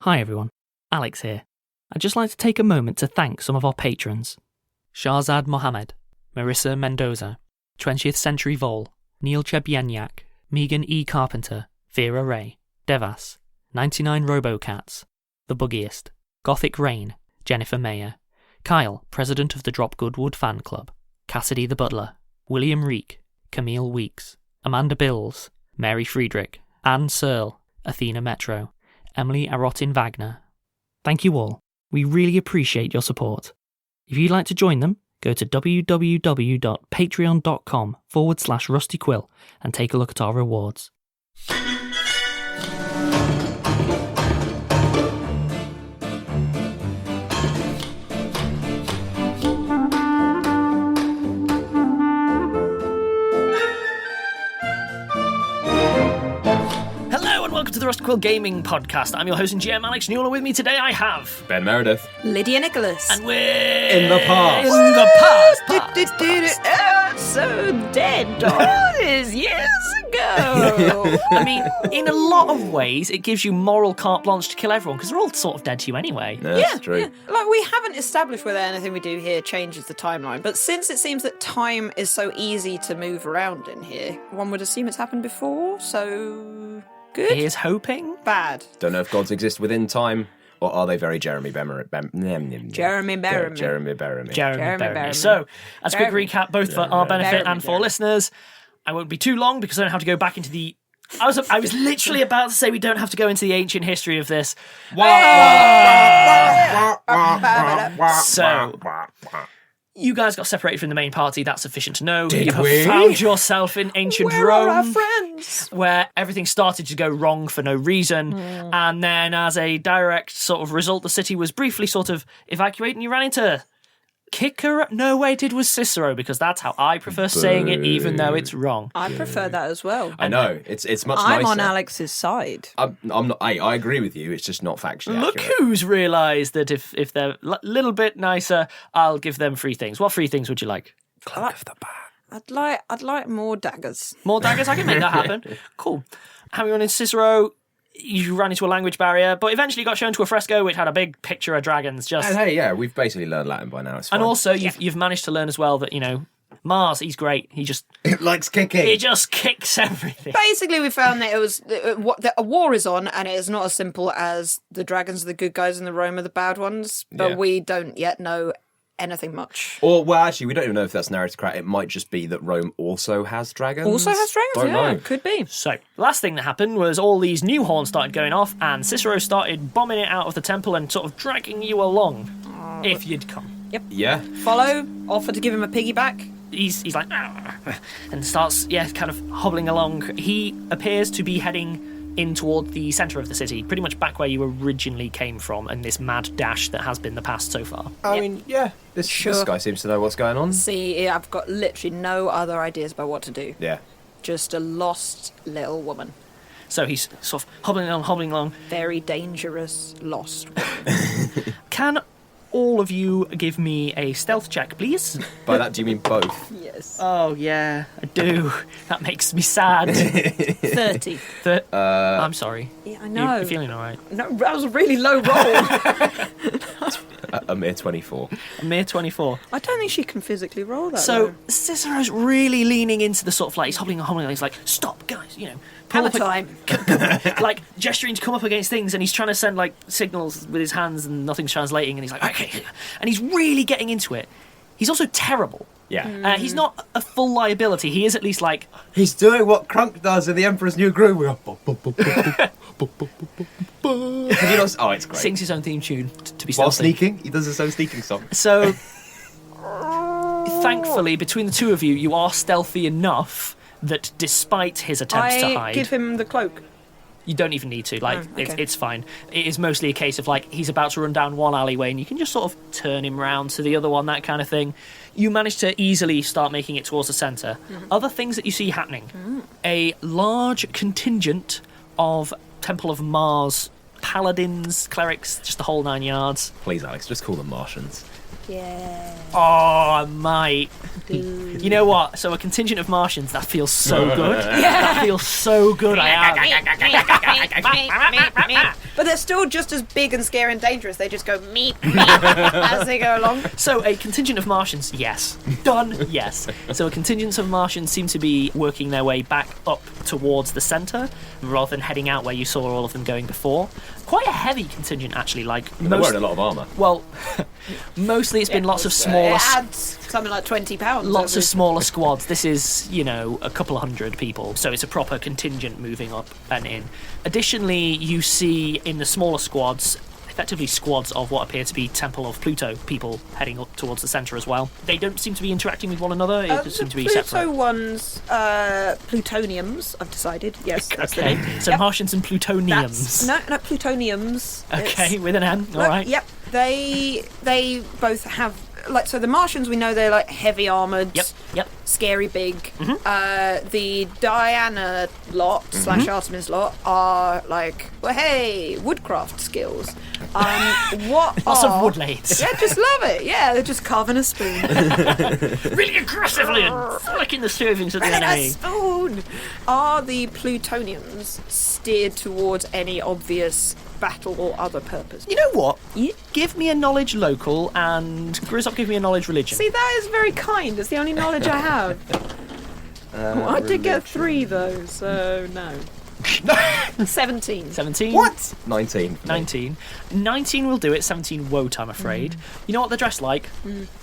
Hi everyone, Alex here. I'd just like to take a moment to thank some of our patrons. Shahrzad Mohammed, Marissa Mendoza, 20th Century Vol, Neil Czebieniak, Meaghan E. Carpenter, Vera Ray, Devas, 99 Robocats, TheBuggiest, GothicRain, Jennifer Meyer, Kyle, President of the Drop Goodwood Fan Club, Cassidy the Butler, William Reeck, Camille Weeks, Amanda Bills, Mary Frederick, Anne Searle, Athena Metro, Emily Arotin Wagner. Thank you all. We really appreciate your support. If you'd like to join them, go to www.patreon.com/RustyQuill and take a look at our rewards. Welcome to the Rusty Quill Gaming Podcast. I'm your host and GM, Alex Newall. With me today I have... Ben Meredith. Lydia Nicholas. And we're... In the past. In the past. So dead all these years ago. I mean, in a lot of ways, it gives you moral carte blanche to kill everyone, because they're all sort of dead to you anyway. Yeah, that's true. Yeah. Like, we haven't established whether anything we do here changes the timeline, but since it seems that time is so easy to move around in here, one would assume it's happened before, so... Good? Here's hoping. Bad. Don't know if gods exist within time, or are they very Jeremy Berry? Jeremy Berry. Jeremy Berry. So, as a quick recap, both for our benefit and for listeners, I won't be too long because I don't have to go back into the... I was literally about to say we don't have to go into the ancient history of this. So... You guys got separated from the main party, that's sufficient to know. You have found yourself in ancient Where Rome, are our friends? where everything started to go wrong for no reason. And then as a direct sort of result, the city was briefly sort of evacuated and you ran into Cicero. No, wait, it was Cicero, because that's how I prefer saying it, even though it's wrong. I prefer that as well. I know, it's much nicer. I'm on Alex's side. I'm not. I agree with you. It's just not factually Look accurate. who's realised that if they're a little bit nicer, I'll give them free things. What free things would you like? Clank of the bat. I'd like more daggers. More daggers? I can make that happen. Cool. Having run in Cicero, you ran into a language barrier, but eventually got shown to a fresco which had a big picture of dragons. Just And hey, yeah, we've basically learned Latin by now. It's fine. and also you've managed to learn as well that Mars, he's great. He just kicks everything. Basically, we found that it was a war is on, and it is not as simple as the dragons are the good guys and the Rome are the bad ones. But we don't yet know anything much. Or, well, actually, we don't even know if that's narrative correct. It might just be that Rome also has dragons. Don't know. Could be. So, the last thing that happened was all these new horns started going off, and Cicero started bombing it out of the temple and sort of dragging you along, if you'd come. Yep. Yeah. Follow, offer to give him a piggyback. He's like, and starts, kind of hobbling along. He appears to be heading in toward the centre of the city, pretty much back where you originally came from, and this mad dash that has been the past so far. I mean, yeah, this guy seems to know what's going on. See, I've got literally no other ideas about what to do. Yeah. Just a lost little woman. So he's sort of hobbling along. Very dangerous, lost woman. Can all of you give me a stealth check, please? By that, do you mean both? Yes. Oh, yeah, I do. That makes me sad. 30. I'm sorry. Yeah, I know. You're feeling all right? No, that was a really low roll. A mere 24. A mere 24. I don't think she can physically roll that So low. Cicero's really leaning into the sort of, like, he's hobbling, he's like, stop, guys, Hammer time. like, gesturing to come up against things, and he's trying to send, like, signals with his hands, and nothing's translating, and he's like, okay. And he's really getting into it. He's also terrible. Yeah. He's not a full liability. He is at least, like... He's doing what Crunk does in The Emperor's New Groove. Have you not... Oh, it's great. Sings his own theme tune to be While stealthy. sneaking, he does his own sneaking song. So, thankfully, between the two of you, you are stealthy enough that despite his attempts to hide... I give him the cloak. You don't even need to. Like, okay. it's fine. It is mostly a case of, like, he's about to run down one alleyway and you can just sort of turn him round to the other one, that kind of thing. You manage to easily start making it towards the centre. Other things that you see happening. A large contingent of Temple of Mars paladins, clerics, just the whole 9 yards. Please, Alex, just call them Martians. Yeah. Oh, I might. You know what? So a contingent of Martians, that feels so good. That feels so good. But they're still just as big and scary and dangerous. They just go meep, meep as they go along. So a contingent of Martians, yes. Done, yes. So a contingent of Martians seem to be working their way back up towards the centre, rather than heading out where you saw all of them going before. Quite a heavy contingent, actually. They're wearing a lot of armour. Well, mostly it's been lots of smaller... It adds something like 20 pounds. Lots of smaller squads. This is, a couple of hundred people. So it's a proper contingent moving up and in. Additionally, you see in the smaller squads, effectively squads of what appear to be Temple of Pluto people heading up towards the centre as well. They don't seem to be interacting with one another. It just seems to be Pluto separate. ones, plutoniums, I've decided. Yes, that's the name. So Martians and plutoniums. No, plutoniums. Okay, with an N. All right. Yep. They both have... so the Martians, we know they're heavy armoured, Yep. scary big. The Diana lot / Artemis lot are hey, woodcraft skills. Lots of wood lathes. Yeah, just love it. Yeah, they're just carving a spoon. Really aggressively and flicking the servings at the enemy. A spoon. Are the plutoniums steered towards any obvious battle or other purpose? You know what? Give me a knowledge local, and Grizzop give me a knowledge religion. See, that is very kind. It's the only knowledge I have. I did get 3 though, so no. 17. 17? What? 19. 19. 19 will do it. 17 won't, I'm afraid. You know what they're dressed like?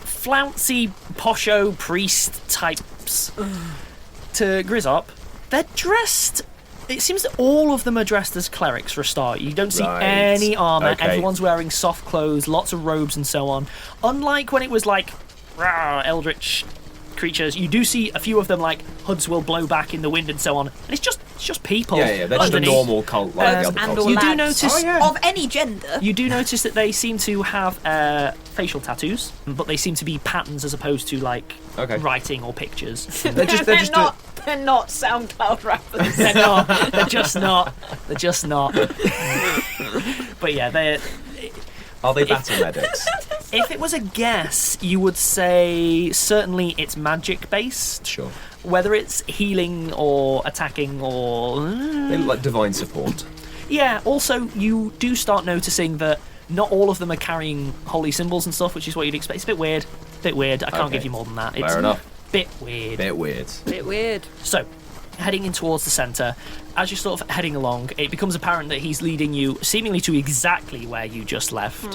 Flouncy, posho, priest types. To Grizzop, they're dressed... It seems that all of them are dressed as clerics for a start. You don't see any armour. Okay. Everyone's wearing soft clothes, lots of robes and so on. Unlike when it was eldritch creatures, you do see a few of them hoods will blow back in the wind and so on. And it's just people. Yeah, they're just a normal cult like the other and cults. all You do lads notice of any gender. You do notice that they seem to have facial tattoos, but they seem to be patterns as opposed to writing or pictures. They're not SoundCloud rappers. They're not. They're just not. They're just not. But yeah, they're... Are they battle medics? If it was a guess, you would say certainly it's magic based. Sure. Whether it's healing or attacking or... They look like divine support. Yeah, also you do start noticing that not all of them are carrying holy symbols and stuff, which is what you'd expect. It's a bit weird. I can't give you more than that. It's Fair enough. Bit weird. Bit weird. So, heading in towards the centre, as you're sort of heading along, it becomes apparent that he's leading you seemingly to exactly where you just left.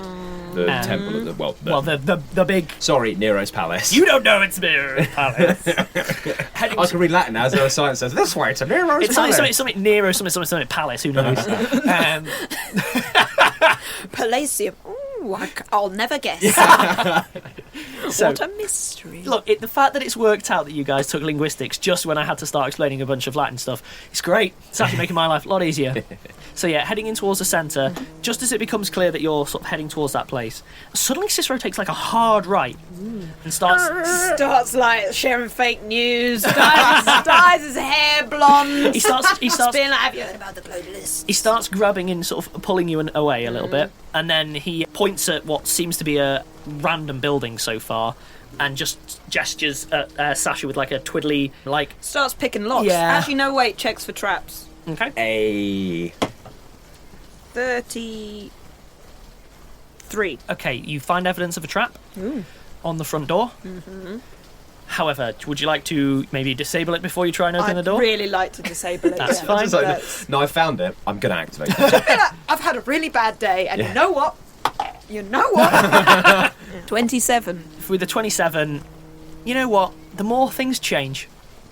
The temple of the big... Sorry, Nero's palace. You don't know it's Nero's palace. I can read Latin as a science says, this way to Nero's palace. It's something Nero, something palace, who knows? Palacium. Ooh, I'll never guess. So, what a mystery. Look, the fact that it's worked out that you guys took linguistics just when I had to start explaining a bunch of Latin stuff, it's great. It's actually making my life a lot easier. So yeah, heading in towards the centre, just as it becomes clear that you're sort of heading towards that place, suddenly Cicero takes a hard right and starts sharing fake news, dyes his hair blonde. He starts being have you heard about the globalists? He starts grabbing and sort of pulling you away a little bit, and then he points at what seems to be a random building so far and just gestures at Sasha with a twiddly starts picking locks. Yeah. Actually, no, wait, checks for traps. Okay. 33. Okay, you find evidence of a trap on the front door. However, would you like to maybe disable it before you try and open the door? I'd really like to disable it. That's fine. No, I found it. I'm going to activate it. I've had a really bad day, and you know what? 27. With the 27, you know what? The more things change,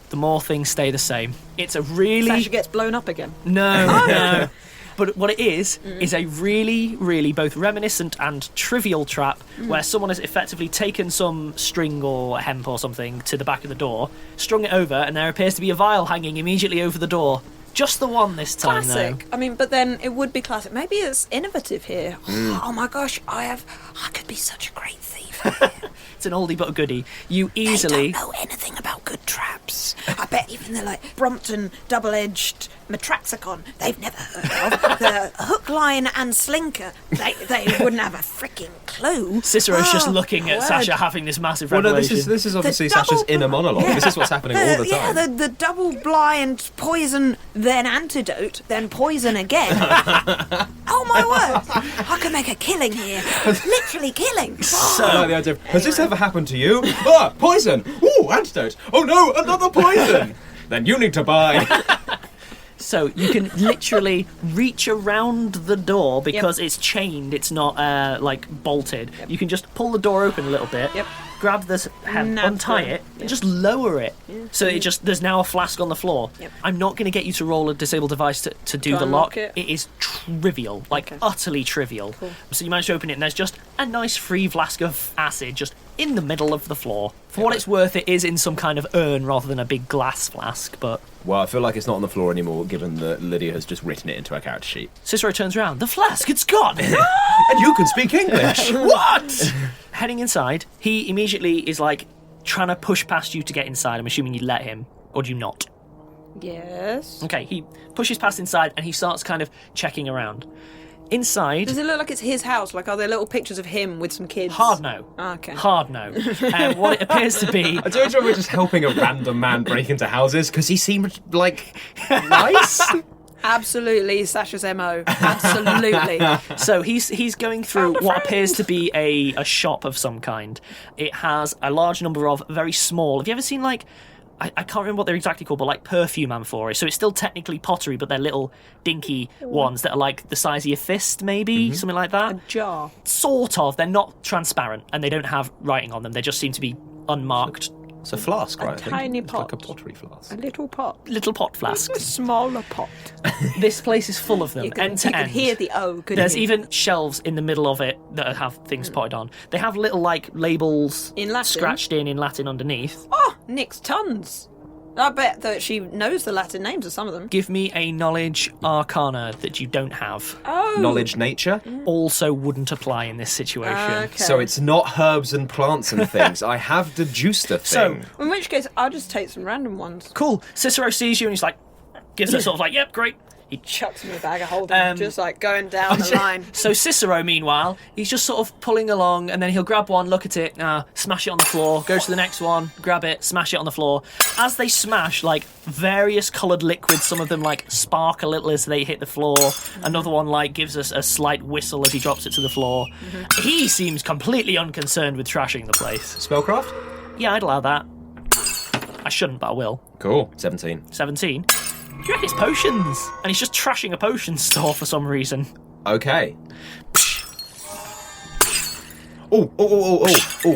the more things stay the same. It's a really... Sasha gets blown up again. No. But what it is a really, really both reminiscent and trivial trap where someone has effectively taken some string or hemp or something to the back of the door, strung it over, and there appears to be a vial hanging immediately over the door. Just the one this time, classic. though. I mean, but then it would be classic. Maybe it's innovative here. Oh my gosh, I could be such a great thief. It's an oldie but a goodie. You easily... They don't know anything about good traps. I bet even the Brompton double-edged Matraxicon they've never heard of. The hook, line and slinker, they wouldn't have a freaking clue. Cicero's just looking at Sasha having this massive revelation. No, this is obviously Sasha's inner monologue. Yeah. This is what's happening all the time. Yeah, the double-blind poison, then antidote, then poison again. Oh my word! I can make a killing here. Literally killing. So, I like the idea of, has this ever happened to you? Ah, poison! Ooh, antidote! Oh no, another poison! Then you need to buy. So you can literally reach around the door because it's chained, it's not bolted. Yep. You can just pull the door open a little bit, grab this hem, untie it, and just lower it. Yeah. So there's now a flask on the floor. Yep. I'm not going to get you to roll a disable device to do the lock. It is trivial, utterly trivial. Cool. So you manage to open it and there's just a nice free flask of acid just in the middle of the floor. For what it's worth, it is in some kind of urn rather than a big glass flask, but... Well, I feel like it's not on the floor anymore, given that Lydia has just written it into her character sheet. Cicero turns around. The flask, it's gone! And you can speak English! What? Heading inside, he immediately is, trying to push past you to get inside. I'm assuming you let him, or do you not? Yes. Okay, he pushes past inside, and he starts kind of checking around. Inside... Does it look like it's his house? Are there little pictures of him with some kids? Hard no. Oh, okay. Hard no. What it appears to be... I don't enjoy we're just helping a random man break into houses, because he seemed, nice. Absolutely, Sasha's MO. Absolutely. So he's going through what appears to be a shop of some kind. It has a large number of very small... Have you ever seen, I can't remember what they're exactly called, but perfume amphorae. So it's still technically pottery, but they're little dinky ones that are the size of your fist, maybe, something like that. A jar. Sort of. They're not transparent, and they don't have writing on them. They just seem to be unmarked. It's a flask, right? Tiny pot. It's like a pottery flask. A little pot. Little pot flasks. A smaller pot. This place is full of them, end to end. You can hear the O. There's even shelves in the middle of it that have things potted on. They have little, labels in Latin? Scratched in Latin underneath. Oh, Nick's tons. I bet that she knows the Latin names of some of them. Give me a knowledge arcana that you don't have. Oh. Knowledge nature? Also wouldn't apply in this situation. Okay. So it's not herbs and plants and things. I have deduced a thing. So, in which case, I'll just take some random ones. Cool. Cicero sees you and he's gives a sort of yep, great. He chucks me a bag of holding, just going down the line. So Cicero, meanwhile, he's just sort of pulling along, and then he'll grab one, look at it, smash it on the floor, go to the next one, grab it, smash it on the floor. As they smash, various coloured liquids, some of them spark a little as they hit the floor. Another one gives us a slight whistle as he drops it to the floor. Mm-hmm. He seems completely unconcerned with trashing the place. Spellcraft? Yeah, I'd allow that. I shouldn't, but I will. Cool. 17. 17? Do you reckon it's potions? And he's just trashing a potion store for some reason. Okay. Oh,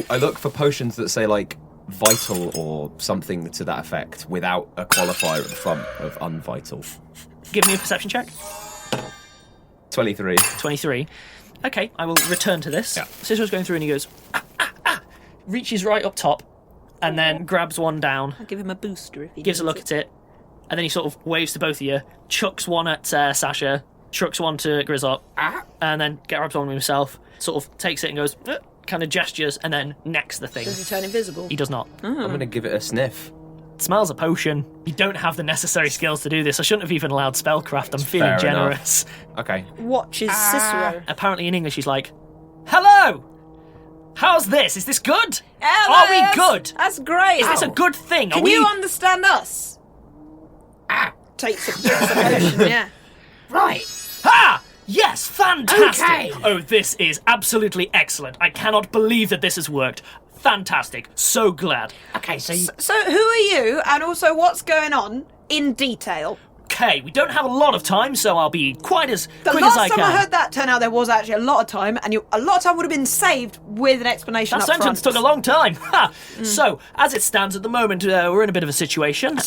I look for potions that say, vital or something to that effect without a qualifier at the front of unvital. Give me a perception check. 23. 23. Okay, I will return to this. Yeah. Cicero's going through and he goes, reaches right up top, and then grabs one down. I'll give him a booster if he gives a look at it. And then he sort of waves to both of you, chucks one at Sasha, chucks one to Grizzop, and then grabs one himself, sort of takes it and goes, kind of gestures, and then necks the thing. Does he turn invisible? He does not. I'm going to give it a sniff. It smells a potion. You don't have the necessary skills to do this. I shouldn't have even allowed spellcraft. I'm feeling fair generous. Enough. Okay. Watches Cicero. Apparently in English he's hello! How's this? Is this good? Are we good? That's great. Is this a good thing? Can you understand us? Takes a potion, yeah. Right. Yes, fantastic. Okay. Oh, this is absolutely excellent. I cannot believe that this has worked. Fantastic. So glad. Okay, so who are you, and also what's going on in detail? Okay, we don't have a lot of time, so I'll be quite as quick as I can. The last time I heard that turn out there was actually a lot of time, and a lot of time would have been saved with an explanation up front. That sentence took a long time. So, as it stands at the moment, we're in a bit of a situation.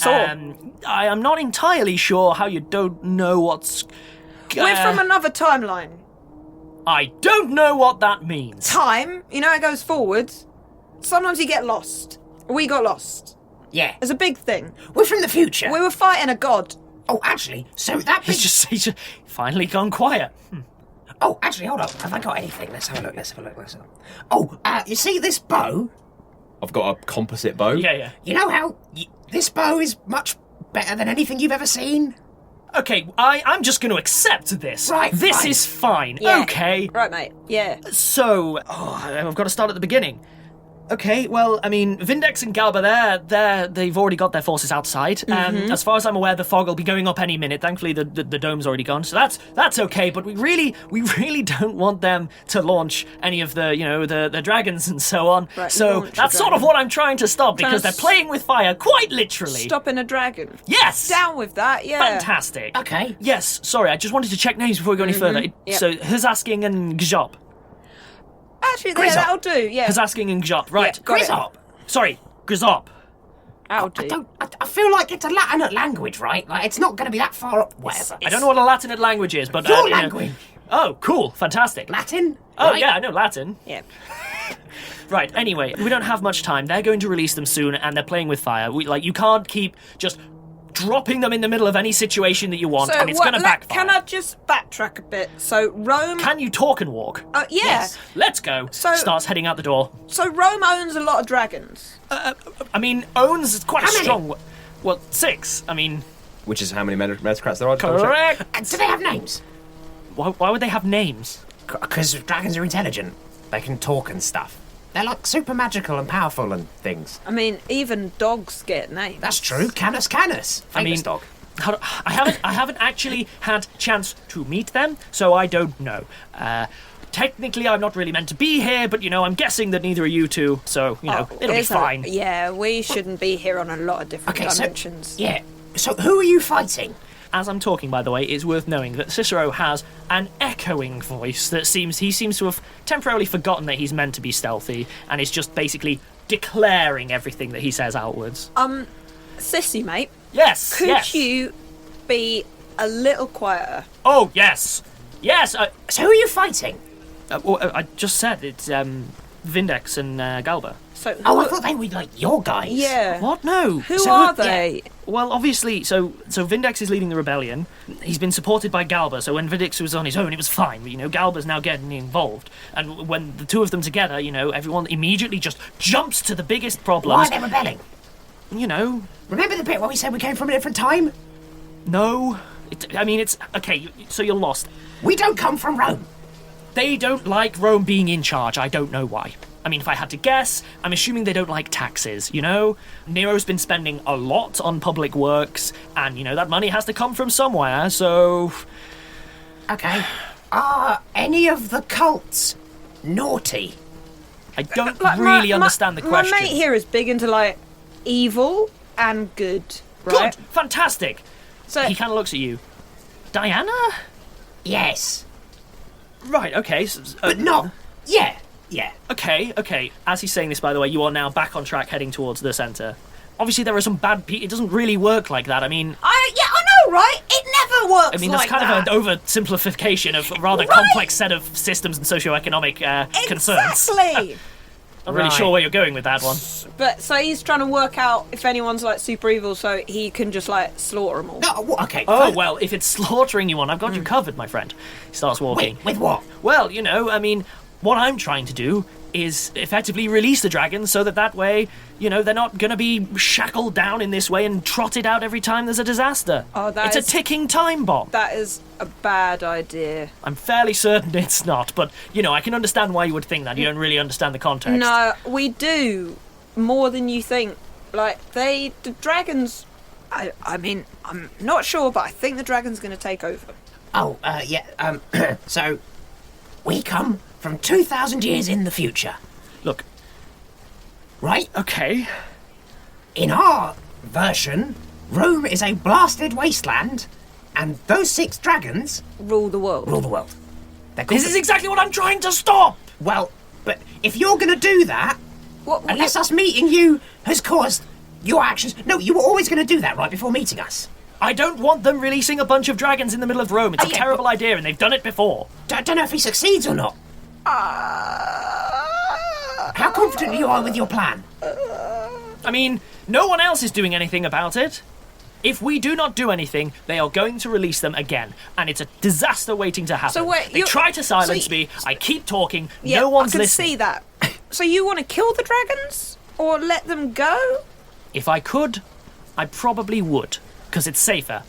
I am not entirely sure how you don't know what's... We're from another timeline. I don't know what that means. Time, it goes forwards. Sometimes you get lost. We got lost. Yeah. It's a big thing. We're from the future. We were fighting a god. Oh, actually, so that... He's just finally gone quiet. Oh, actually, hold up. Have I got anything? Let's have a look. Oh, you see this bow? I've got a composite bow. Yeah. You know how this bow is much better than anything you've ever seen? Okay, I'm just going to accept this. Right, This fine. is fine. Yeah. Okay. Right, mate. Yeah. So, I've got to start at the beginning. Okay, well, I mean, Vindex and Galba, they've already got their forces outside. As far as I'm aware, the fog will be going up any minute. Thankfully, the dome's already gone, so that's okay. But we really don't want them to launch any of the dragons and so on. Right, so launch a that's sort of dragon. what I'm trying to stop, because they're Trying to playing with fire, quite literally. Stopping a dragon. Yes! Down with that, yeah. Fantastic. Okay. Yes, sorry, I just wanted to check names before we go any further. Yep. So, Huzasking and Gjop. Actually, yeah, that'll do, yeah. Huzasking and Gjop, right. Yeah, got it. Grizzop. Sorry, Grizzop. That'll do. I feel like it's a Latin language, right? Like, it's not going to be that far up. Whatever. I don't know what a Latinate language is, but... Your you know. language. Oh, cool, fantastic. Latin? Oh, right? yeah, I know Latin. Yeah. Right, anyway, we don't have much time. They're going to release them soon, and they're playing with fire. You can't keep just dropping them in the middle of any situation that you want, and it's going to backfire. Can I just backtrack a bit? So Rome... Can you talk and walk? yeah. Yes. Let's go. So- Starts heading out the door. So Rome owns a lot of dragons. I mean, owns quite a How many? strong... Well, 6. I mean, Which is how many meritocrats there are. Double check. correct. And do they have names? Why would they have names? Because dragons are intelligent. They can talk and stuff. They're like super magical and powerful and things. I mean, even dogs get names. That's true. Canis. Famous dog. I haven't actually had chance to meet them, so I don't know. Technically, I'm not really meant to be here, but I'm guessing that neither are you two, so it'll be fine. Yeah, we shouldn't be here on a lot of different Okay, dimensions. So who are you fighting? As I'm talking, by the way, it's worth knowing that Cicero has an echoing voice that he seems to have temporarily forgotten that he's meant to be stealthy, and is just basically declaring everything that he says outwards. Sissy, mate, Yes. could you be a little quieter? Oh yes. Yes. So who are you fighting? I just said it's Vindex and Galba. So Oh, I thought they were like your guys. yeah. What? No. Who So are who- they? Well, obviously, so Vindex is leading the rebellion. He's been supported by Galba, so when Vindex was on his own, it was fine. But, Galba's now getting involved. And when the two of them together, everyone immediately just jumps to the biggest Why problems. are they rebelling? Remember the bit where we said we came from a different time? No. It's... Okay, so you're lost. We don't come from Rome. They don't like Rome being in charge. I don't know why. If I had to guess, I'm assuming they don't like taxes, Nero's been spending a lot on public works, and, that money has to come from somewhere, so... Okay. Are any of the cults naughty? I don't Like, really understand the question. My mate here is big into, evil and good, right? Good! Fantastic! So, He kind of looks at you. Diana? Yes. Right, okay. But not... Yeah. Okay. As he's saying this, by the way, you are now back on track heading towards the centre. Obviously, there are some bad people. It doesn't really work like that. I know, right? It never works That's like kind that. of an oversimplification of a rather Right. complex set of systems and socioeconomic concerns. Exactly. I'm really sure where you're going with that one. But so he's trying to work out if anyone's super evil, so he can just slaughter them all. No, okay. Oh, well, if it's slaughtering you on, I've got you covered, my friend. He starts walking. Wait, with what? Well, what I'm trying to do is effectively release the dragons so that way, they're not going to be shackled down in this way and trotted out every time there's a disaster. Oh, it's a ticking time bomb. That is a bad idea. I'm fairly certain it's not, but, I can understand why you would think that. You don't really understand the context. No, we do more than you think. The dragons. I'm not sure, but I think the dragon's going to take over. Oh, yeah, so... We come from 2,000 years in the future, Look, right? okay. In our version, Rome is a blasted wasteland, and those 6 dragons Rule the world. rule the world. They're called This is exactly what I'm trying to stop! Well, but if you're going to do that, What? unless us meeting you has caused your actions... No, you were always going to do that right before meeting us. I don't want them releasing a bunch of dragons in the middle of Rome. It's a Okay, terrible idea, and they've done it before. Don't know if he succeeds or not. How confident you are with your plan? No one else is doing anything about it. If we do not do anything, they are going to release them again, and it's a disaster waiting to happen. So wait, they try to silence me. I keep talking. Yeah, no one's I can listening. see that. So you want to kill the dragons or let them go? If I could, I probably would, because it's safer.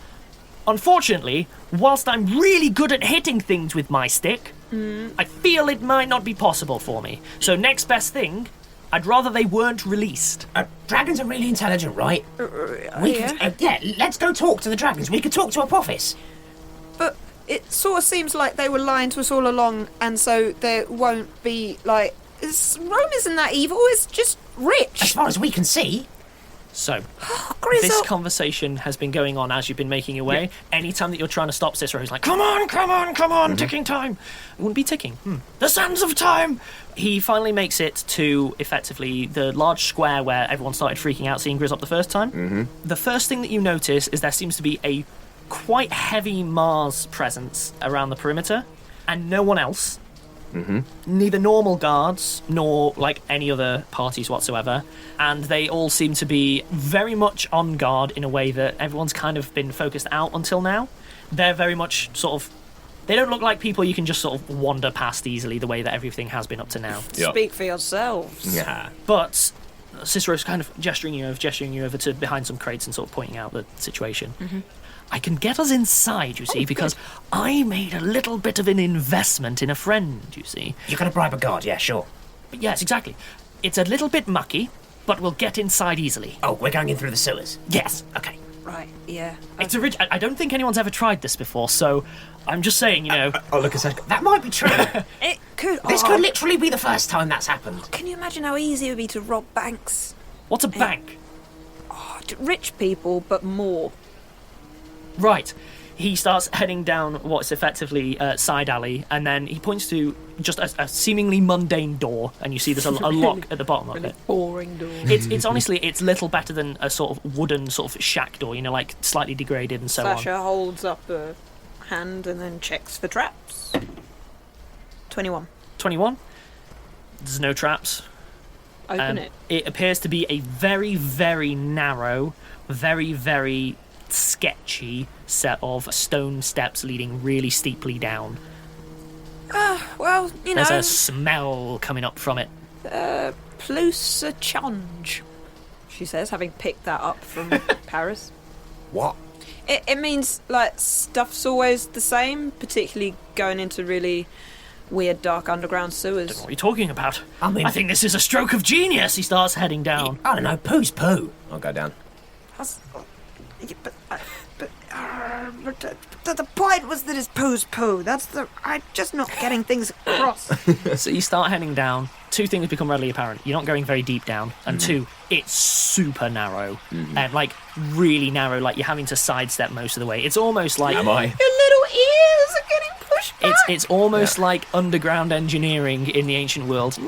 Unfortunately, whilst I'm really good at hitting things with my stick, I feel it might not be possible for me. So next best thing, I'd rather they weren't released. Dragons are really intelligent, right? Let's go talk to the dragons. We could talk to Apophis. But it sort of seems like they were lying to us all along, and so there won't be, like... Rome isn't that evil, it's just rich. As far as we can see. So, Grizzop. this conversation has been going on as you've been making your way. Anytime that you're trying to stop Cicero, he's like, come on, ticking time. It wouldn't be ticking. The sands of time! He finally makes it to, effectively, the large square where everyone started freaking out seeing Grizzop the first time. The first thing that you notice is there seems to be a quite heavy Mars presence around the perimeter, and no one else. Neither normal guards nor like any other parties whatsoever, and they all seem to be very much on guard in a way that everyone's kind of been focused out until now. They're very much sort of, they don't look like people you can just sort of wander past easily the way that everything has been up to now. Yep. Speak for yourselves. Yeah. But Cicero's kind of gesturing you over to behind some crates and sort of pointing out the situation. I can get us inside, you see, because I made a little bit of an investment in a friend, you see. You're going to bribe a guard, yeah, sure. But yes, exactly. It's a little bit mucky, but we'll get inside easily. Oh, we're going in through the sewers? Yes. Okay. Right, yeah. It's I don't think anyone's ever tried this before, so I'm just saying, you know... Look at Sasha. That might be true. It could... This could literally be the first time that's happened. Can you imagine how easy it would be to rob banks? What's a bank? Rich people, but more. Right. He starts heading down what's effectively side alley, and then he points to just a seemingly mundane door, and you see there's a lock at the bottom of it. Boring door. It's honestly, it's little better than a sort of wooden sort of shack door, you know, like slightly degraded and so Sasha on. holds up a hand and then checks for traps. 21. 21. There's no traps. Open it. It appears to be a very, very narrow, very, very sketchy set of stone steps leading really steeply down. Well, you know... There's a smell coming up from it. Plusachonge, she says, having picked that up from Paris. What? It means, like, stuff's always the same, particularly going into really weird, dark underground sewers. What are you talking about? I think this is a stroke of genius. He starts heading down. I don't know, poo's poo. I'll go down. But the point was that it's poo's poo. I'm just not getting things across. So you start heading down. Two things become readily apparent. You're not going very deep down. And two, it's super narrow. And, like, really narrow. Like, you're having to sidestep most of the way. It's almost like... Am I? Your little ears are getting pushed back. It's almost like underground engineering in the ancient world.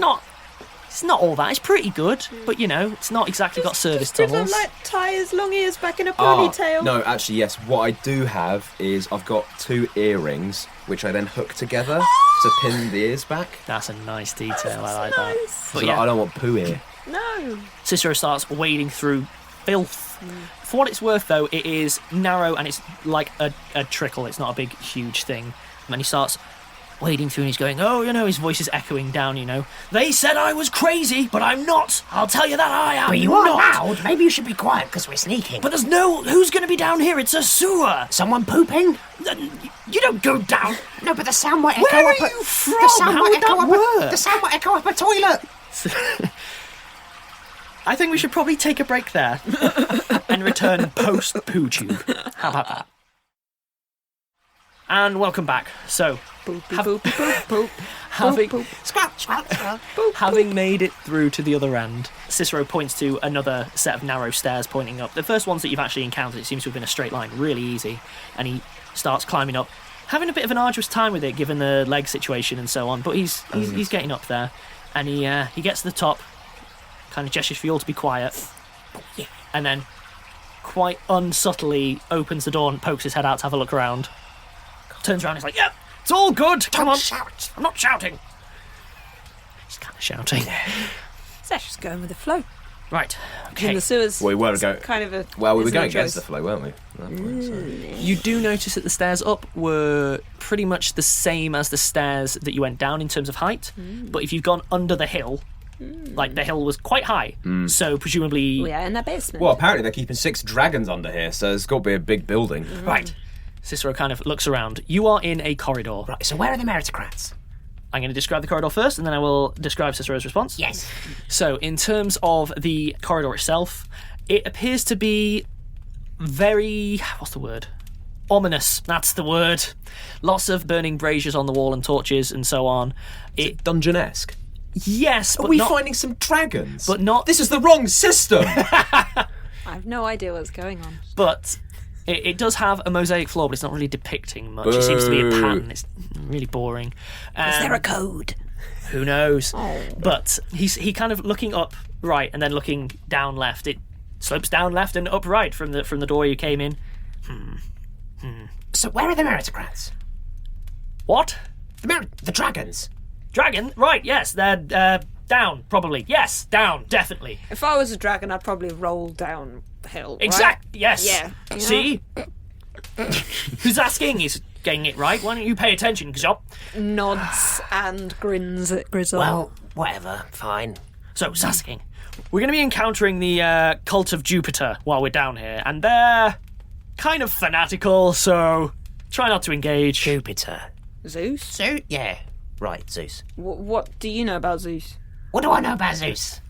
It's not all that. It's pretty good, but you know, it's not exactly got service tunnels. Like tie his long ears back in a ponytail. No, actually, yes. What I do have is I've got 2 earrings, which I then hook together to pin the ears back. That's a nice detail. I like that. So But yeah, I don't want poo here. No. Cicero starts wading through filth. For what it's worth, though, it is narrow and it's like a trickle. It's not a big, huge thing. And then he starts wading through and he's going, oh, you know, his voice is echoing down, you know. They said I was crazy, but I'm not. I'll tell you that I am But you are not. loud. Maybe you should be quiet because we're sneaking. But who's going to be down here? It's a sewer. Someone pooping? You don't go down. No, but the sound might echo Where are up you from? The sound How might would echo that up work? The sound might echo up a toilet. I think we should probably take a break there and return post-poo tube. How about that? And welcome back. So, having made it through to the other end, Cicero points to another set of narrow stairs pointing up. The first ones that you've actually encountered, it seems to have been a straight line, really easy. And he starts climbing up, having a bit of an arduous time with it, given the leg situation and so on. But he's getting up there, and he gets to the top, kind of gestures for you all to be quiet, and then quite unsubtly opens the door and pokes his head out to have a look around. Turns around and he's like, yep, it's all good, come on. Shout. I'm not shouting. He's kind of shouting. Sasha's going with the flow. Right. In Okay. the sewers. We were it's going. kind of a. Well, we were there's no going against choice. the flow, weren't we? At that point, so. You do notice that the stairs up were pretty much the same as the stairs that you went down in terms of height, but if you've gone under the hill, like the hill was quite high, so presumably... We are in the basement. Well, apparently they're keeping 6 dragons under here, so it's got to be a big building. Right. Cicero kind of looks around. You are in a corridor. Right, so where are the meritocrats? I'm going to describe the corridor first, and then I will describe Cicero's response. Yes. So, in terms of the corridor itself, it appears to be very... what's the word? Ominous. That's the word. Lots of burning braziers on the wall and torches and so on. It Dungeon-esque. Yes, but Are we not... finding some dragons? But not... This is the wrong system! I have no idea what's going on. But it does have a mosaic floor, but it's not really depicting much. It seems to be a pattern. It's really boring. Is there a code? Who knows? But he kind of looking up right and then looking down left. It slopes down left and up right from the door you came in. So where are the meritocrats? What? The dragons. Dragon? Right, yes, they're down, probably. Yes, down, definitely. If I was a dragon, I'd probably roll downhill. Right? Exact, yes. Yeah. You know? See? Who's asking? He's getting it right. Why don't you pay attention, Grizzop? Nods and grins at Grizzop. Well, whatever. Fine. So, Sasking, we're going to be encountering the cult of Jupiter while we're down here, and they're kind of fanatical, so try not to engage. Jupiter. Zeus? Zeus? Yeah. Right, Zeus. What do you know about Zeus? What do I know about Zeus?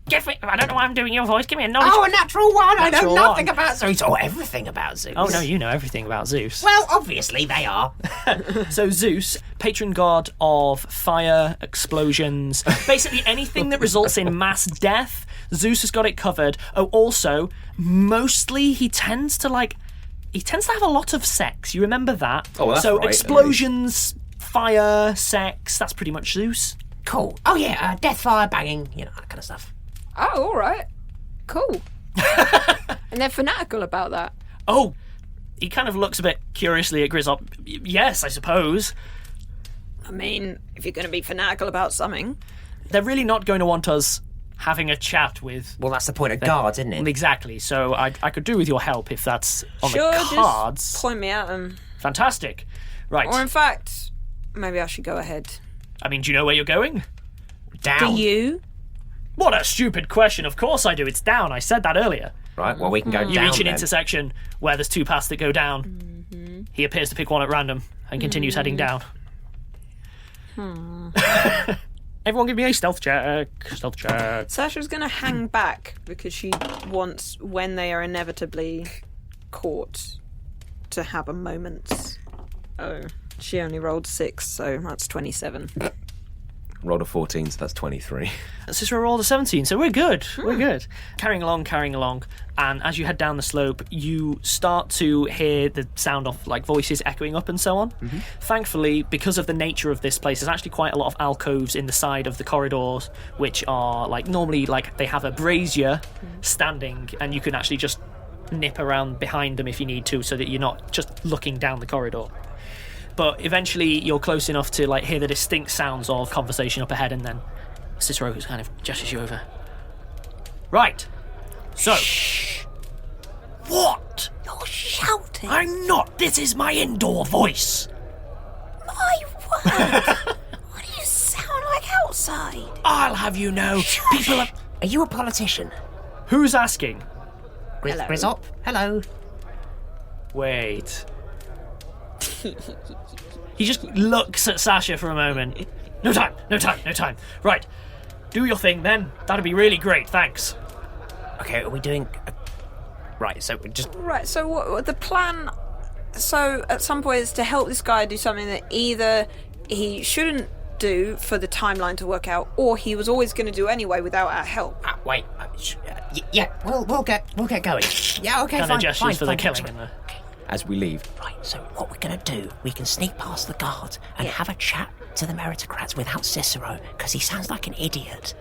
I don't know why I'm doing your voice. Give me a knowledge. Oh, a natural one. I know Natural nothing one. about Zeus or everything about Zeus. Oh, no, you know everything about Zeus. Well, obviously they are. So Zeus, patron god of fire, explosions, basically anything that results in mass death, Zeus has got it covered. Oh, also, mostly he tends to have a lot of sex. You remember that? Oh, well, that's so right, explosions, fire, sex, that's pretty much Zeus. Cool. Oh, yeah, death, fire, banging, you know, that kind of stuff. Oh, all right. Cool. And they're fanatical about that. Oh, he kind of looks a bit curiously at Grizzop. Yes, I suppose. I mean, if you're going to be fanatical about something. They're really not going to want us having a chat with... Well, that's the point of guards, isn't it? Exactly, so I could do with your help if that's on Sure, the cards. just point me at them. Fantastic. Right. Or in fact, maybe I should go ahead. I mean, do you know where you're going? Down. Do you? What a stupid question. Of course I do. It's down. I said that earlier. Right, well, we can go down You reach an then. intersection where there's 2 paths that go down. He appears to pick one at random and continues heading down. Everyone give me a stealth check. Stealth check. Sasha's going to hang back because she wants, when they are inevitably caught, to have a moment. Oh, she only rolled 6, so that's 27. Rolled a 14, so that's 23. Cicero rolled a 17, so we're good. We're good. Carrying along, and as you head down the slope, you start to hear the sound of like voices echoing up and so on. Thankfully, because of the nature of this place, there's actually quite a lot of alcoves in the side of the corridors, which are like normally like they have a brazier standing, and you can actually just nip around behind them if you need to, so that you're not just looking down the corridor. But eventually you're close enough to like hear the distinct sounds of conversation up ahead, and then Cicero kind of gestures you over. Right. So. Shh. What? You're shouting. I'm not. This is my indoor voice. My word. Why do you sound like outside? I'll have you know, people are... Are you a politician? Who's asking? Hello. Grizzop? Hello. Wait. He just looks at Sasha for a moment. No time. Right. Do your thing then. That'd be really great, thanks. Okay, are we doing... Right, so just... Right, so what the plan... So at some point is to help this guy do something that either he shouldn't do for the timeline to work out, or he was always going to do anyway without our help. Wait. Yeah, we'll get going. Yeah, okay, Kind fine. of gestures fine, for the fine, killing. sorry. And the... As we leave. Right, so what we're going to do, we can sneak past the guards and have a chat to the meritocrats without Cicero, because he sounds like an idiot.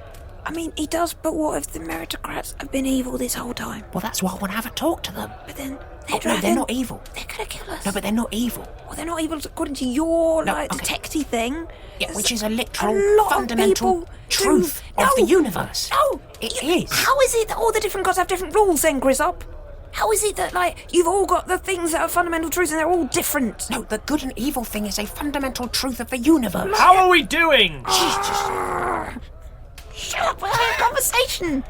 I mean, he does, but what if the meritocrats have been evil this whole time? Well, that's why I want to have a talk to them. But then... They're not evil. They're gonna kill us. No, but they're not evil. Well, they're not evil according to your, okay. detective thing. Yeah, which is a A literal, lot of fundamental people truth do- of the No. universe. No! It is. How is it that all the different gods have different rules then, Grizzop? How is it that, you've all got the things that are fundamental truths and they're all different? No, the good and evil thing is a fundamental truth of the universe. How are we doing? Shut up, we're having a conversation.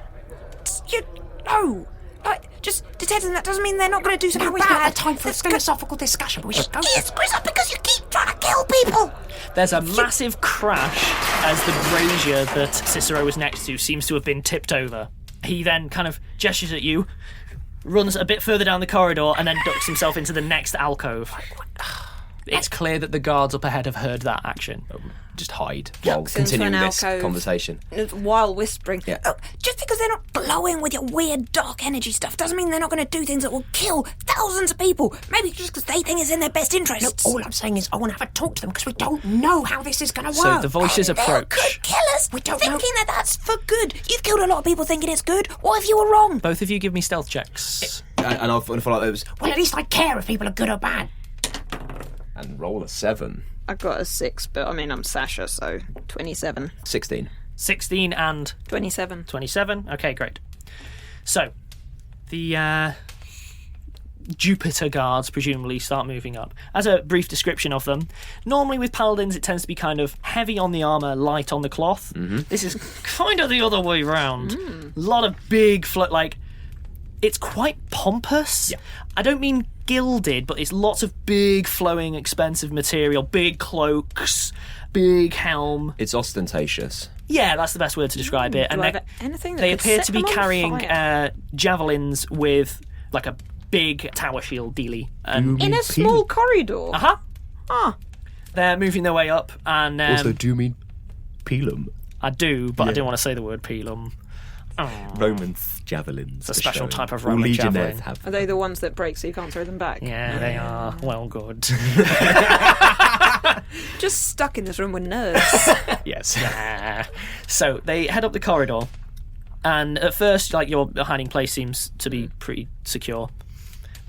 No. Just detecting that doesn't mean they're not going to do something Now, really bad bad. time for a philosophical discussion, but we should go. Yes, Grizzop, because you keep trying to kill people. There's a massive crash as the brazier that Cicero was next to seems to have been tipped over. He then kind of gestures at you, runs a bit further down the corridor, and then ducks himself into the next alcove. It's clear that the guards up ahead have heard that action. Just hide while Ducks into continuing an this alcove. conversation. While whispering. Yeah. Oh, just because they're not glowing with your weird dark energy stuff doesn't mean they're not going to do things that will kill thousands of people. Maybe just because they think it's in their best No, interests. all I'm saying is I want to have a talk to them because we don't know how this is going to So work. the voices They approach. could kill us. We don't thinking know. that that's for good. You've killed a lot of people thinking it's good. What if you were wrong? Both of you give me stealth checks. And I'll follow those. Well, at least I care if people are good or bad. And roll a 7. I got a 6, but I mean, I'm Sasha, so 27. 16. 16 and 27. 27. Okay, great. So, the Jupiter guards presumably start moving up. As a brief description of them, normally with paladins it tends to be kind of heavy on the armour, light on the cloth. This is kind of the other way round. A lot of big, it's quite pompous. Yeah. I don't mean gilded, but it's lots of big, flowing, expensive material, big cloaks, big helm. It's ostentatious. Yeah, that's the best word to describe it. Do And I they- have anything that they could appear set to be them on carrying fire? javelins with a big tower shield dealy. And In a small corridor. uh-huh. Ah. They're moving their way up, and do you mean Pelum? I do, but I didn't want to say the word pelum. Roman javelins. It's a special type of Roman javelin. Are they the ones that break so you can't throw them back? Yeah, they are. Well, good. Just stuck in this room with nerds. Yes. So they head up the corridor, and at first, your hiding place seems to be pretty secure.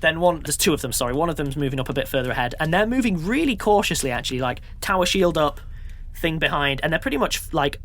Then there's two of them, sorry. One of them's moving up a bit further ahead, and they're moving really cautiously, actually, tower shield up, thing behind, and they're pretty much,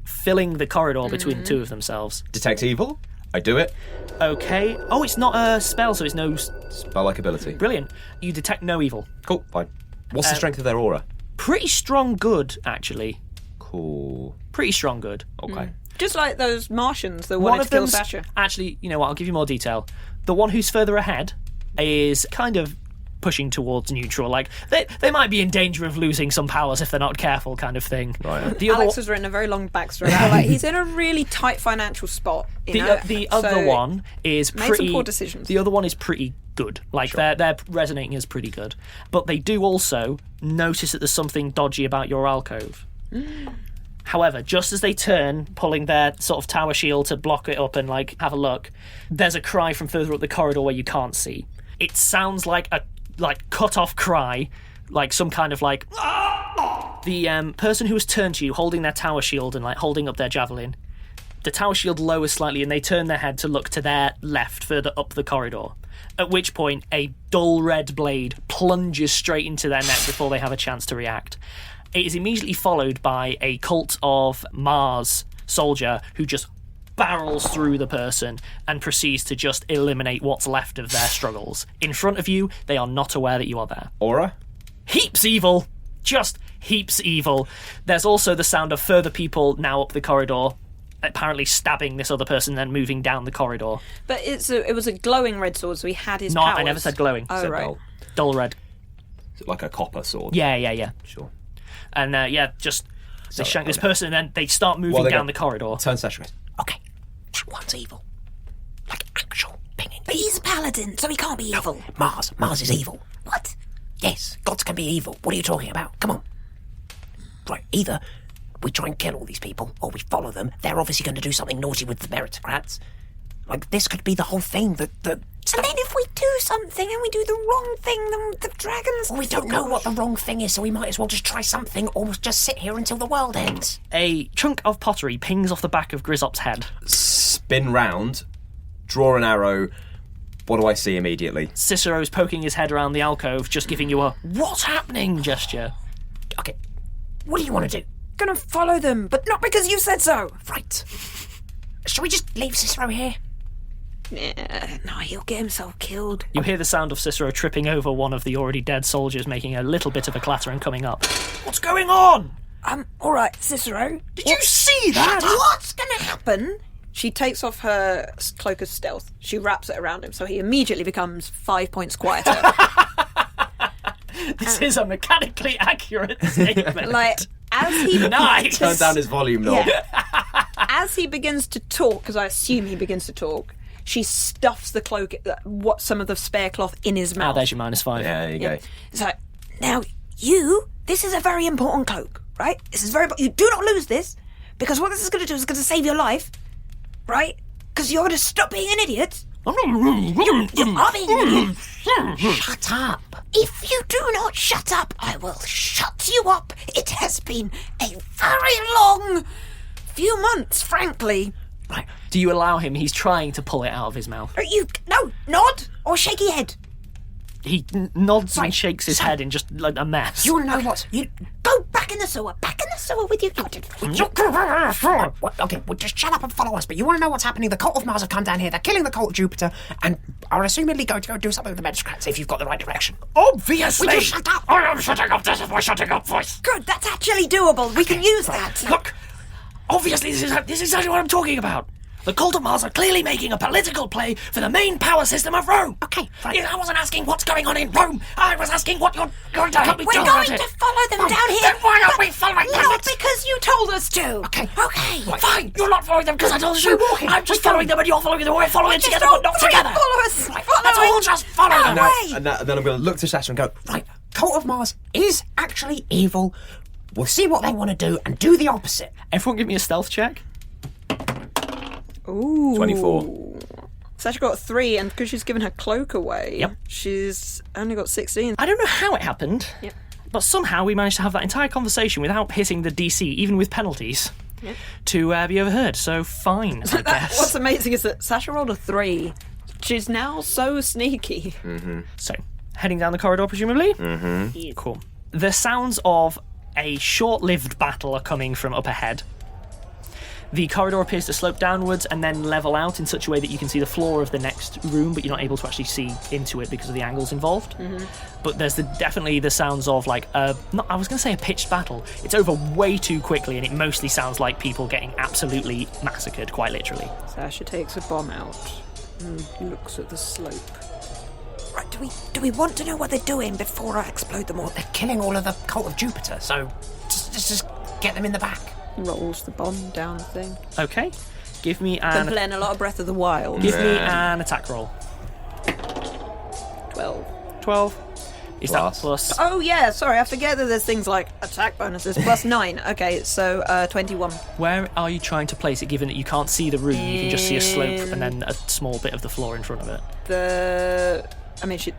filling the corridor between the two of themselves. Detect evil? I do it. Okay. Oh, it's not a spell, so it's no... Spell-like ability. Brilliant. You detect no evil. Cool, fine. What's the strength of their aura? Pretty strong good, actually. Cool. Pretty strong good. Okay. Just like those Martians that One wanted of to kill them's... Sasha. Actually, you know what, I'll give you more detail. The one who's further ahead is kind of pushing towards neutral. They might be in danger of losing some powers if they're not careful, kind of thing. Right. The other, Alex has written a very long backstory. About, he's in a really tight financial spot. the other one is made pretty... some poor decisions. The other one is pretty good. They're resonating as pretty good. But they do also notice that there's something dodgy about your alcove. However, just as they turn, pulling their sort of tower shield to block it up and have a look, there's a cry from further up the corridor where you can't see. It sounds like a cut off cry, some kind of the person who has turned to you holding their tower shield and holding up their javelin. The tower shield lowers slightly and they turn their head to look to their left further up the corridor, at which point a dull red blade plunges straight into their neck before they have a chance to react. It is immediately followed by a cult of Mars soldier who just barrels through the person and proceeds to just eliminate what's left of their struggles. In front of you, they are not aware that you are there. Aura? Heaps evil! Just heaps evil. There's also the sound of further people now up the corridor, apparently stabbing this other person, then moving down the corridor. But it was a glowing red sword, so he had his No, powers. I never said glowing. Oh, Said right. dull. Dull red. Is it like a copper sword? Yeah. Sure. And just they shank this person and then they start moving down the corridor. Turn Sasha. Okay, that one's evil. Actual pinging. But he's a paladin, so he can't be evil. Mars is evil. What? Yes, gods can be evil. What are you talking about? Come on. Right, either we try and kill all these people, or we follow them. They're obviously going to do something naughty with the meritocrats. This could be the whole thing, that And then if we do something and we do the wrong thing, then the dragons... We don't know what the wrong thing is, so we might as well just try something or just sit here until the world ends. A chunk of pottery pings off the back of Grizzop's head. Spin round, draw an arrow. What do I see immediately? Cicero's poking his head around the alcove, just giving you a "what's happening" gesture. Okay, what do you want to do? Gonna follow them, but not because you said so. Right. Shall we just leave Cicero here? No, he'll get himself killed. You hear the sound of Cicero tripping over one of the already dead soldiers, making a little bit of a clatter and coming up. What's going on? All right, Cicero. Did you see that? What's gonna happen? She takes off her cloak of stealth. She wraps it around him, so he immediately becomes 5 points quieter. This is a mechanically accurate statement. Like, as he... Nice! Turn down his volume knob. Yeah. As he begins to talk, because I assume he begins to talk, she stuffs the cloak, some of the spare cloth in his mouth. There's your -5. Yeah, there you go. It's like, now, this is a very important cloak, right? This is very... You do not lose this, because what this is going to do is going to save your life, right? Because you're going to stop being an idiot. You are being an idiot. Shut up. If you do not shut up, I will shut you up. It has been a very long few months, frankly. Right. Do you allow him? He's trying to pull it out of his mouth. No, nod or shaky head. He nods and shakes his head in just like a mess. You want to know what? Go back in the sewer. Back in the sewer with your... Okay, well, just shut up and follow us. But you want to know what's happening? The cult of Mars have come down here. They're killing the cult of Jupiter and are assumedly going to go do something with the Medscrats if you've got the right direction. Obviously! Will you shut up? I am shutting up. This is my shutting up voice. Good, that's actually doable. We can use that. Look, obviously this is exactly what I'm talking about. The cult of Mars are clearly making a political play for the main power system of Rome. Okay, right. Yeah, I wasn't asking what's going on in Rome. I was asking what you're going to help me do We're about going it. to follow them down here. Then why aren't we following them? Not because you told us to. Okay. Fine, you're not following them because I told you. We're walking. I'm just following them and you're following them. We're following Just together, don't but not together. Follow us. Let's all just follow them. And then I'm going to look to Sasha and go, Right, cult of Mars is actually evil. We'll see what they want to do and do the opposite. Everyone give me a stealth check. Ooh. 24. Sasha got 3, and because she's given her cloak away, Yep. she's only got 16. I don't know how it happened, but somehow we managed to have that entire conversation without hitting the DC, even with penalties, to be overheard. So fine, I guess. What's amazing is that Sasha rolled a 3. She's now so sneaky. So, heading down the corridor, presumably? Mm-hmm. Cool. The sounds of a short-lived battle are coming from up ahead. The corridor appears to slope downwards and then level out in such a way that you can see the floor of the next room, but you're not able to actually see into it because of the angles involved. But there's definitely the sounds of, like, I was going to say a pitched battle. It's over way too quickly, and it mostly sounds like people getting absolutely massacred, quite literally. Sasha takes a bomb out and looks at the slope. Right, do we want to know what they're doing before I explode them all? They're killing all of the cult of Jupiter, so just get them in the back. Rolls the bomb down the thing. Okay. Give me Been playing a lot of Breath of the Wild. Give me an attack roll. 12. Is Plus. that plus? Oh yeah, sorry, I forget that there's things like attack bonuses plus 9. Okay, so 21. Where are you trying to place it, given that you can't see the room? You can just see a slope and then a small bit of the floor in front of it.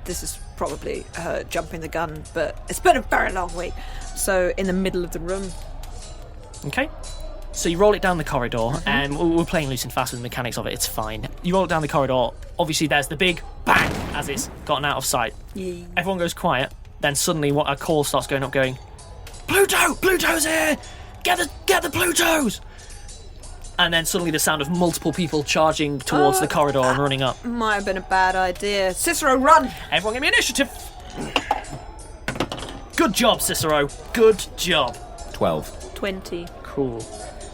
This is probably her jumping the gun, but it's been a very long week. So in the middle of the room. Okay. So you roll it down the corridor, and we're playing loose and fast with the mechanics of it, it's fine. You roll it down the corridor, obviously there's the big bang as it's gotten out of sight. Yeah. Everyone goes quiet, then suddenly a call starts going up going, Pluto's here! Get the Plutos! and then suddenly the sound of multiple people charging towards the corridor and running up. Might have been a bad idea. Cicero, run! Everyone give me initiative! Good job, Cicero. Good job. 12. 20. Cool.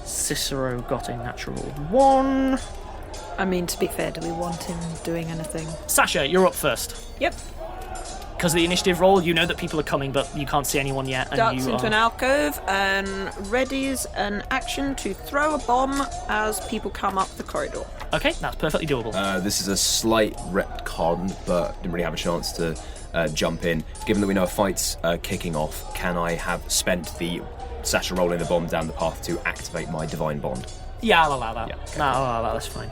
Cicero got a natural 1. I mean, to be fair, do we want him doing anything? Sasha, you're up first. Yep. Because of the initiative roll, you know that people are coming, but you can't see anyone yet. And Ducks you into an alcove and readies an action to throw a bomb as people come up the corridor. Okay, that's perfectly doable. This is a slight retcon, but didn't really have a chance to jump in. Given that we know a fight's kicking off, can I have spent the Sasha rolling the bomb down the path to activate my divine bond? Yeah, I'll allow that. Yeah, okay. No, I'll allow that, that's fine.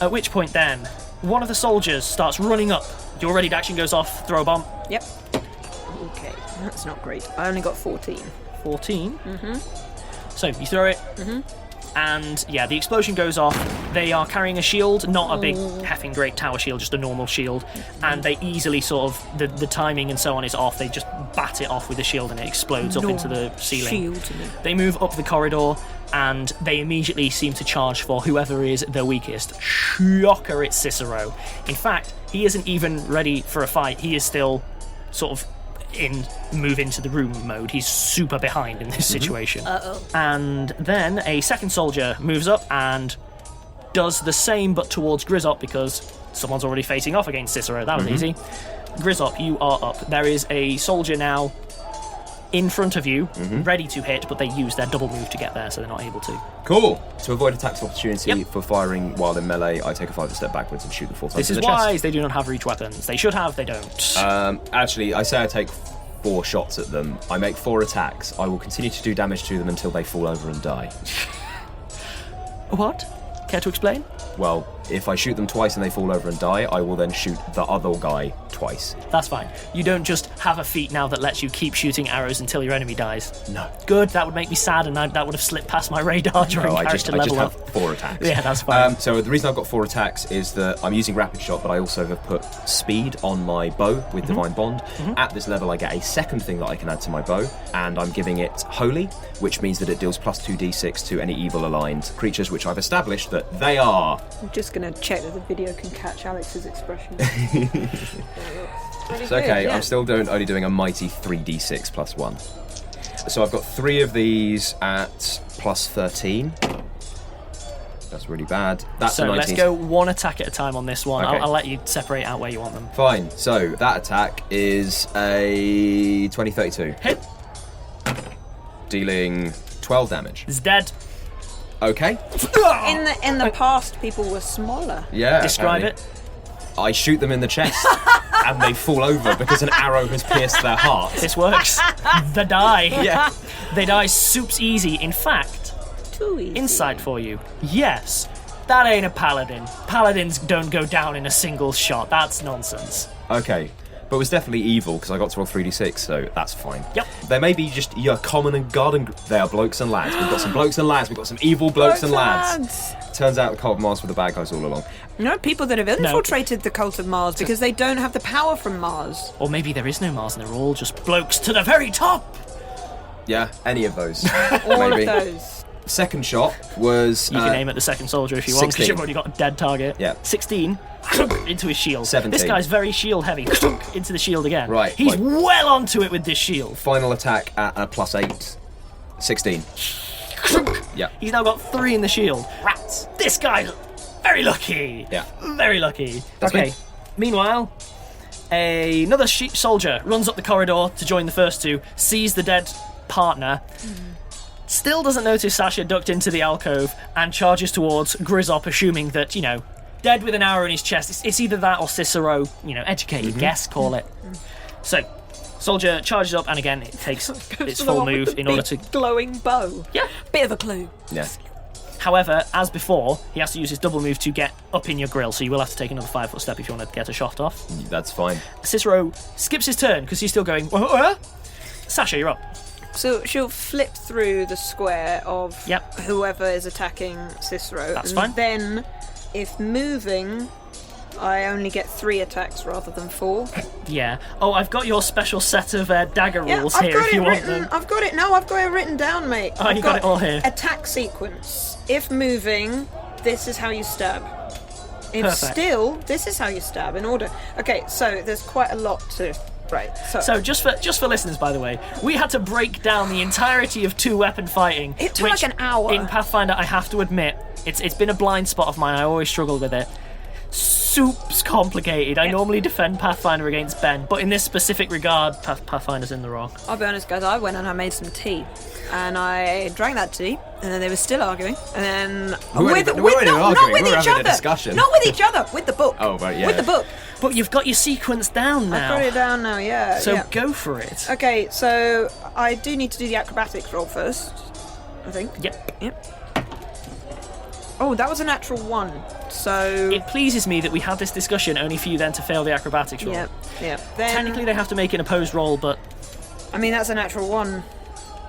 At which point then, one of the soldiers starts running up. Your ready to action goes off. Throw a bomb. Yep. Okay, that's not great. I only got 14. 14. So you throw it. And yeah, the explosion goes off. They are carrying a shield, not a big heffing great tower shield, just a normal shield. And they easily sort of, the timing and so on is off. They just bat it off with the shield and it explodes up into the ceiling. They move up the corridor and they immediately seem to charge for whoever is the weakest. Shocker, it's Cicero. In fact, he isn't even ready for a fight. He is still sort of in move into the room mode. He's super behind in this situation. And then a second soldier moves up and does the same but towards Grizzop because someone's already facing off against Cicero. That was easy. Grizzop, you are up. There is a soldier now in front of you, ready to hit, but they use their double move to get there, so they're not able to. Cool. To avoid attacks of opportunity for firing while in melee, I take a 5 step backwards and shoot the 4 times This in is the chest. wise. They do not have reach weapons. They should have, they don't. Actually, I say I take 4 shots at them. I make 4 attacks. I will continue to do damage to them until they fall over and die. What? Care to explain? Well, if I shoot them twice and they fall over and die, I will then shoot the other guy twice. That's fine. You don't just have a feat now that lets you keep shooting arrows until your enemy dies. No. Good, that would make me sad and that would have slipped past my radar during character level I up. just have 4 attacks. Yeah, that's fine. So the reason I've got 4 attacks is that I'm using rapid shot, but I also have put speed on my bow with Divine Bond. At this level, I get a second thing that I can add to my bow, and I'm giving it Holy, which means that it deals plus 2d6 to any evil-aligned creatures, which I've established that they are. I'm just going to check that the video can catch Alex's expression. It's okay, I'm still only doing a mighty 3d6 plus 1. So I've got 3 of these at plus 13. That's really bad. That's so a 19. let's go one attack at a time on this one. Okay. I'll let you separate out where you want them. Fine, so that attack is a 20-32. Hit. Dealing 12 damage. It's dead. Okay. In the past, people were smaller. Yeah. Describe apparently. it. I shoot them in the chest and they fall over because an arrow has pierced their heart. This works. They die. Yeah. They die soups easy. In fact, Too easy. insight for you. Yes, that ain't a paladin. Paladins don't go down in a single shot. That's nonsense. Okay. But it was definitely evil because I got to roll 3d6, so that's fine. Yep. They may be just your common and garden. They are blokes and lads. We've got some blokes and lads. We've got some evil blokes and lads. Turns out the Cult of Mars were the bad guys all along. No, people that have infiltrated the Cult of Mars because they don't have the power from Mars. Or maybe there is no Mars and they're all just blokes to the very top. Yeah, any of those. All maybe. of those. Second shot was. You can aim at the second soldier if you want, because 16. you've already got a dead target. Yeah. 16 into his shield. 17. This guy's very shield heavy. Into the shield again. Right, He's like- well onto it with this shield. Final attack at a plus 8. 16. Yeah. He's now got 3 in the shield. Rats. This guy's very lucky. Yeah. Very lucky. That's okay. me. Meanwhile, another soldier runs up the corridor to join the first 2, sees the dead partner, still doesn't notice Sasha ducked into the alcove, and charges towards Grizzop, assuming that, dead with an arrow in his chest. It's either that or Cicero, educated guess, call it. So, soldier charges up, and again, it takes its full move in order to... glowing bow. Yeah. Bit of a clue. Yeah. However, as before, he has to use his double move to get up in your grill, so you will have to take another 5-foot step if you want to get a shot off. That's fine. Cicero skips his turn because he's still going. Sasha, you're up. So she'll flip through the square of Yep. whoever is attacking Cicero. That's and fine. Then, if moving, I only get 3 attacks rather than 4. Yeah. Oh, I've got your special set of dagger rules I've here got if you it want written. them. I've got it. No, I've got it written down, mate. Oh, you got it all here. Attack sequence. If moving, this is how you stab. If Perfect. still, this is how you stab. In order. Okay, so there's quite a lot to. Right. So just for listeners, by the way, we had to break down the entirety of 2-weapon fighting. It took which, like an hour. In Pathfinder, I have to admit, it's been a blind spot of mine. I always struggled with it. Soup's complicated. I normally defend Pathfinder against Ben, but in this specific regard, Pathfinder's in the wrong. I'll be honest, guys. I went and I made some tea, and I drank that tea, and then they were still arguing, and then We weren't even arguing, not with we were each having a other, discussion. not with each other, with the book. Oh, right, yeah. With the book. But you've got your sequence down I've got now. it down now. Yeah. So yeah. go for it. Okay, so I do need to do the acrobatics roll first, I think. Yep. Oh, that was a natural 1. So... It pleases me that we had this discussion only for you then to fail the acrobatics roll. Yep. Then, Technically, they have to make an opposed roll, but... I mean, that's a natural 1.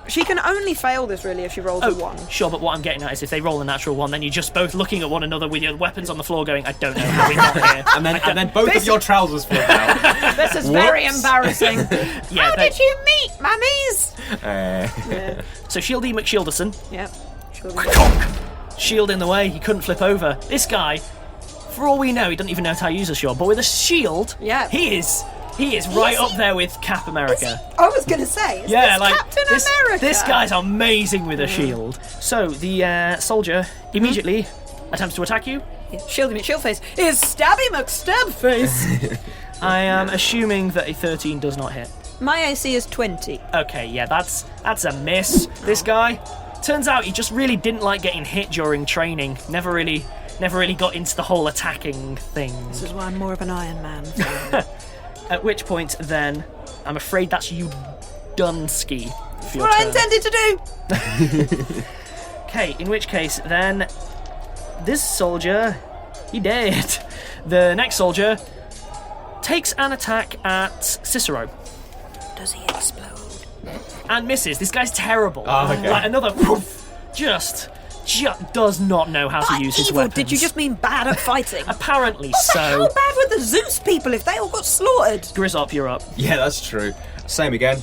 She can only fail this, really, if she rolls a 1. Sure, but what I'm getting at is if they roll a natural 1, then you're just both looking at one another with your weapons on the floor going, I don't know how we got here. and then both of your trousers fall out. This is very embarrassing. Yeah, How did you meet, mummies? So Shieldy McShielderson, Yep. shield in the way, he couldn't flip over. This guy, for all we know, he doesn't even know how to use a shield, but with a shield, Yeah. he is right up there with Cap America. I was going to say, is Yeah, this like Captain this, America? this guy's amazing with a shield. So the soldier immediately attempts to attack you. Shield face is Stabby McStabface. I am assuming that a 13 does not hit. My AC is 20. Okay, yeah, that's a miss. This guy, turns out he just really didn't like getting hit during training. Never really got into the whole attacking thing. This is why I'm more of an Iron Man fan. At which point, then, I'm afraid that's you, Dunsky. What I intended to do. Okay, in which case, then, this soldier, he dead. The next soldier takes an attack at Cicero. Does he explode? And misses. This guy's terrible. Oh, okay. Like another poof, just does not know how to use his evil, weapons. did you just mean bad at fighting? Apparently What the hell so. bad with the Zeus people if they all got slaughtered? Grizzop, you're up. Yeah, that's true. Same again.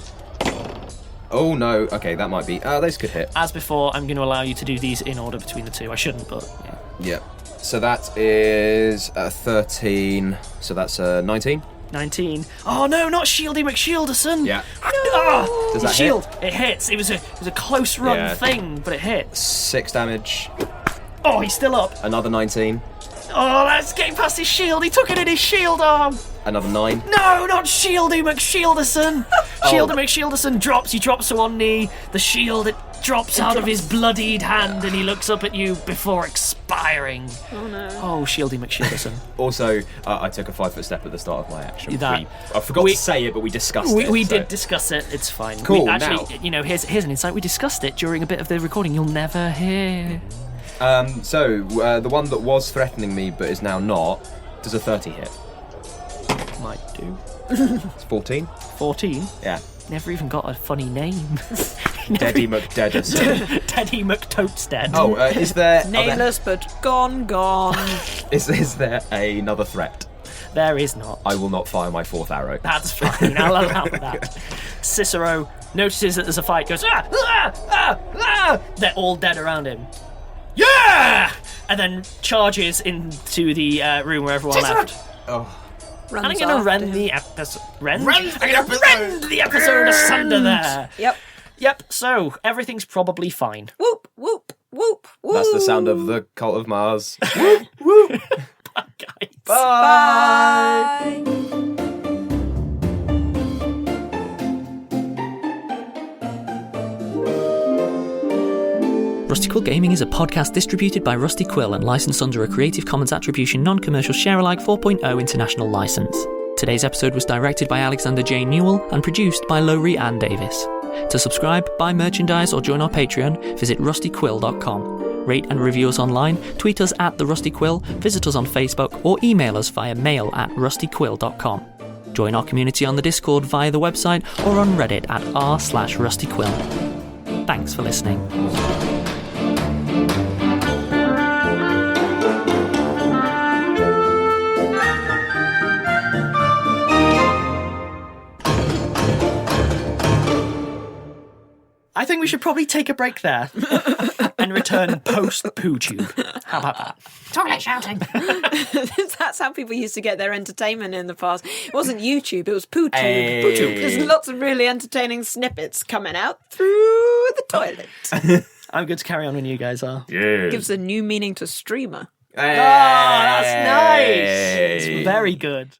Oh no, okay, that might be... those could hit. As before, I'm going to allow you to do these in order between the two. I shouldn't, but yeah. Yeah. So that is 13, so that's 19. 19. Oh no, not Shieldy McShielderson. Yeah. Does that shield. It hits. It was a close run Yeah. thing, but it hits. 6 damage, Oh, he's still up. another 19, Oh, that's getting past his shield. He took it in his shield arm. another 9. No, not Shieldy McShielderson. Shieldy McShielderson drops. He drops to one knee. The shield, it drops out of his bloodied hand, and he looks up at you before expiring. Oh no. Oh, Shieldy McShielderson. Also, I took a 5-foot step at the start of my action. That- I forgot to say it, but we discussed it. We so- did discuss it. It's fine. Cool, We actually, now- you know, here's an insight. We discussed it during a bit of the recording. You'll never hear. So, the one that was threatening me but is now not, does a 30 hit? Might do. It's 14? 14. Yeah. Never even got a funny name. Deddy McDedderson. Teddy McToadstead. Oh, is there... Nameless but gone. Is there another threat? There is not. I will not fire my 4th arrow. That's fine. I'll allow that. Cicero notices that there's a fight. Goes, They're all dead around him. Yeah! And then charges into the room where everyone left. Oh. Runs And I'm going to rend the episode. I'm going to rend the episode asunder there. Yep. So everything's probably fine. Whoop, whoop, whoop, whoop. That's the sound of the Cult of Mars. Bye, guys. Bye. Rusty Quill Gaming is a podcast distributed by Rusty Quill and licensed under a Creative Commons Attribution Non-Commercial Share-alike 4.0 international license. Today's episode was directed by Alexander J. Newall and produced by Lowri and Davies. To subscribe, buy merchandise or join our Patreon, visit rustyquill.com. Rate and review us online, tweet us at The Rusty Quill, visit us on Facebook or email us via mail@rustyquill.com. Join our community on the Discord via the website or on Reddit at r/rustyquill. Thanks for listening. I think we should probably take a break there and return post-poo tube. How about that? Toilet shouting. That's how people used to get their entertainment in the past. It wasn't YouTube, it was poo tube. Hey. Poo tube. There's lots of really entertaining snippets coming out through the toilet. I'm good to carry on when you guys are. Yeah. Gives a new meaning to streamer. Oh, that's nice. It's very good.